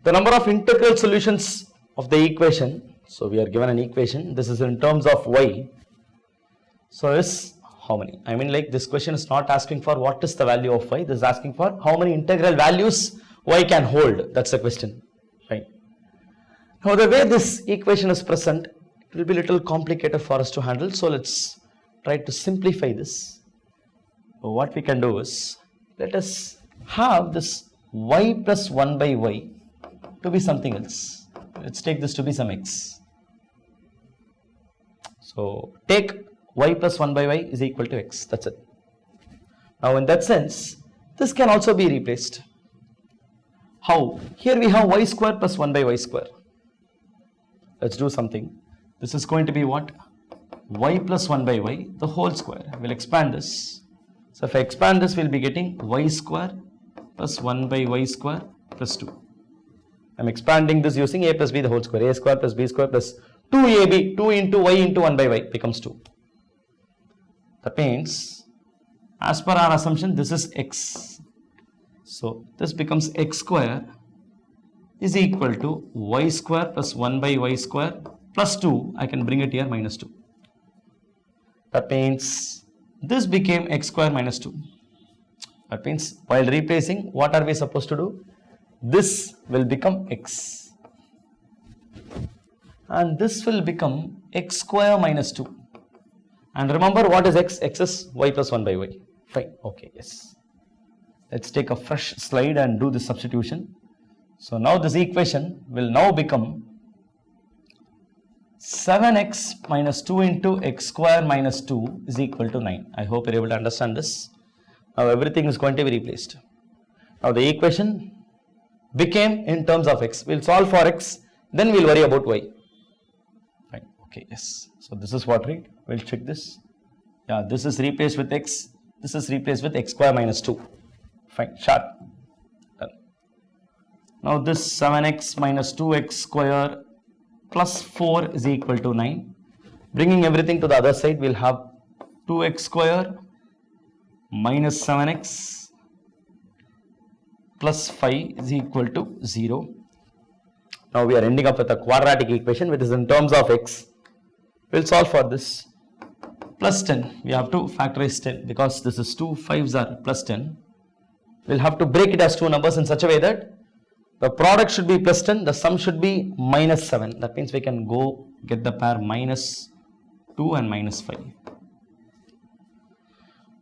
The number of integral solutions of the equation, so we are given an equation, this is in terms of y, so is how many? I mean, like, this question is not asking for what is the value of y, this is asking for how many integral values y can hold. That's the question, right? Now the way this equation is present, it will be a little complicated for us to handle, so let's try to simplify this. So what we can do is, let us have this y plus 1 by y to be something else. Let's take this to be some x. So take y plus 1 by y is equal to x, that's it. Now in that sense, this can also be replaced. How? Here we have y square plus 1 by y square. Let's do something. This is going to be what? Y plus 1 by y, the whole square. We'll expand this. So if I expand this, we'll be getting y square plus 1 by y square plus 2. I'm expanding this using a plus b the whole square. A square plus b square plus 2ab, 2 into y into 1 by y becomes 2. That means, as per our assumption, this is x. So this becomes x square is equal to y square plus 1 by y square plus 2. I can bring it here minus 2. That means this became x square minus 2. That means while replacing, what are we supposed to do? This will become x. And this will become x square minus 2. And remember what is x? X is y plus 1 by y. Fine. Okay, yes. Let's take a fresh slide and do this substitution. So now this equation will now become 7x minus 2 into x square minus 2 is equal to 9. I hope you're able to understand this. Now everything is going to be replaced. Now the equation became in terms of x. We'll solve for x, then we'll worry about y. Fine. Okay, yes. So this is what, right? We'll check this. Yeah, this is replaced with x. This is replaced with x square minus 2. Fine, sharp. Done. Now this 7x minus 2x square plus 4 is equal to 9. Bringing everything to the other side, we'll have 2x square minus 7x plus 5 is equal to 0. Now we are ending up with a quadratic equation which is in terms of x. We'll solve for this. Plus 10, we have to factorize 10 because this is 2 5s are plus 10. We'll have to break it as two numbers in such a way that the product should be plus 10, the sum should be minus 7. That means we can go get the pair minus 2 and minus 5.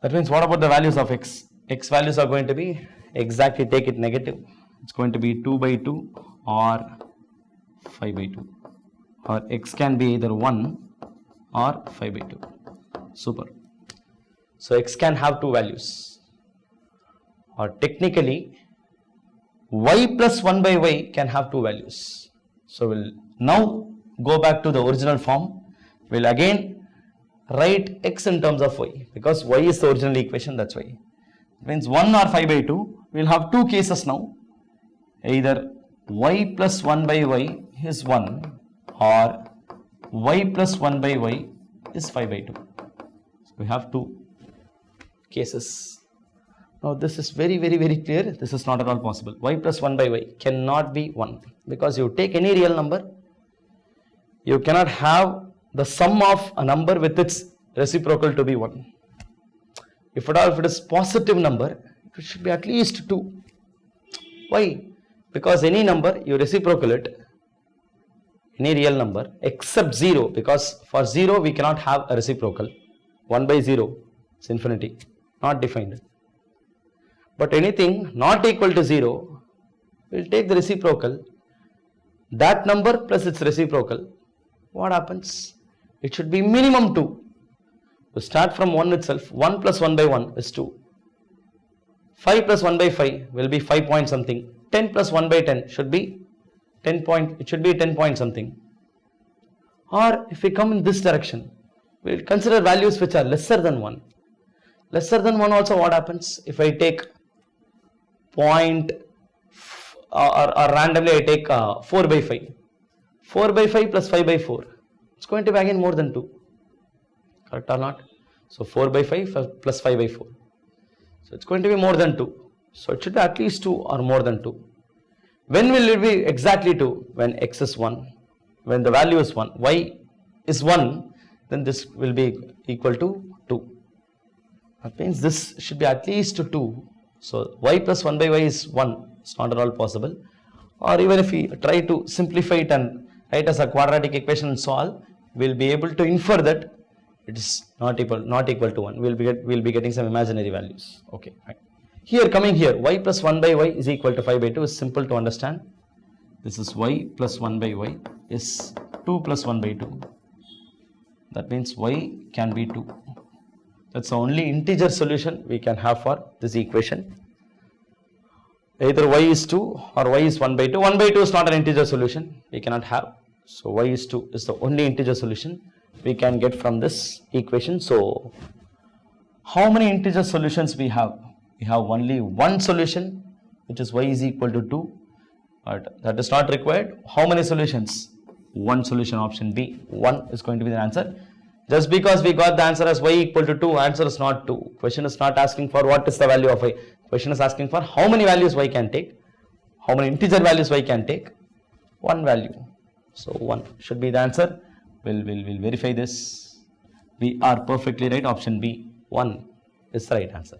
That means what about the values of x? X values are going to be, exactly take it negative. It's going to be 2 by 2 or 5 by 2. Or x can be either 1 or 5 by 2. Super. So x can have two values. Or technically, y plus 1 by y can have two values. So we'll now go back to the original form. We'll again write x in terms of y because y is the original equation, that's why. It means 1 or 5 by 2. We'll have two cases now. Either y plus 1 by y is 1 or y plus 1 by y is 5 by 2. So we have two cases. Now this is very clear. This is not at all possible. Y plus 1 by y cannot be 1 because you take any real number, you cannot have the sum of a number with its reciprocal to be 1. If at all, if it is positive number, it should be at least 2. Why? Because any number you reciprocal it, any real number except 0, because for 0 we cannot have a reciprocal. 1 by 0 is infinity, not defined. But anything not equal to 0, we'll take the reciprocal, that number plus its reciprocal. What happens? It should be minimum 2. To start from 1 itself, 1 plus 1 by 1 is 2. 5 plus 1 by 5 will be 5 point something. 10 plus 1 by 10 should be 10 point, it should be 10 point something. Or if we come in this direction, we'll consider values which are lesser than 1. Lesser than 1 also what happens? If I take point or randomly I take 4 by 5. 4 by 5 plus 5 by 4. It's going to be again more than 2. Correct or not? So 4 by 5 plus 5 by 4. So it's going to be more than 2. So it should be at least 2 or more than 2. When will it be exactly 2? When x is 1. When the value is 1, y is 1, then this will be equal to 2. That means this should be at least 2. So y plus 1 by y is 1. It's not at all possible. Or even if we try to simplify it and write as a quadratic equation and solve, we'll be able to infer that it is not equal to 1. We'll be getting some imaginary values. Okay, fine. Here, coming here, y plus 1 by y is equal to 5 by 2 is simple to understand. This is y plus 1 by y is 2 plus 1 by 2. That means y can be 2. That's the only integer solution we can have for this equation. Either y is 2 or y is 1 by 2. 1 by 2 is not an integer solution. We cannot have. So y is 2 is the only integer solution we can get from this equation. So how many integer solutions we have? We have only one solution, which is y is equal to 2. But that is not required. How many solutions? One solution, option B. 1 is going to be the answer. Just because we got the answer as y equal to 2, answer is not 2. Question is not asking for what is the value of y. Question is asking for how many values y can take. How many integer values y can take? One value. So 1 should be the answer. We'll verify this. We are perfectly right. Option B, 1 is the right answer.